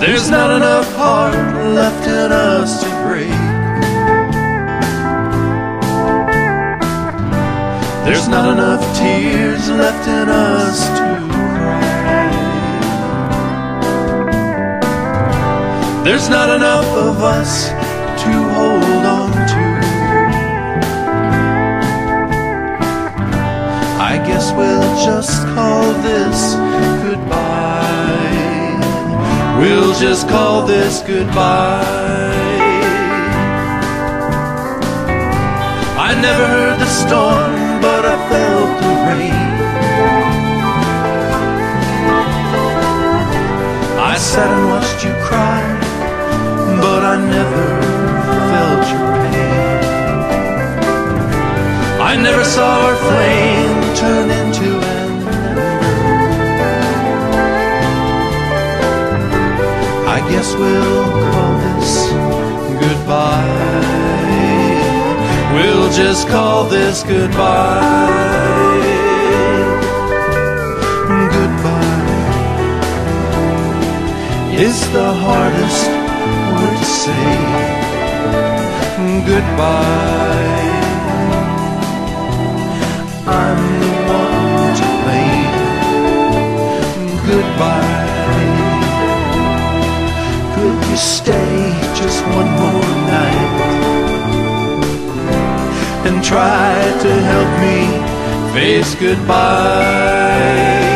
There's not enough heart left in us to break. There's not enough tears left in us to cry. There's not enough of us to hold on to. I guess we'll just call this goodbye. We'll just call this goodbye. I never heard the storm, but I felt the rain. I sat and watched you cry, but I never felt your pain. I never saw our flame turn into an ember. I guess we'll call this goodbye. We'll just call this goodbye. Goodbye is the hardest word to say. Goodbye, I'm the one to blame. Goodbye, could you stay just one more night and try to help me face goodbye?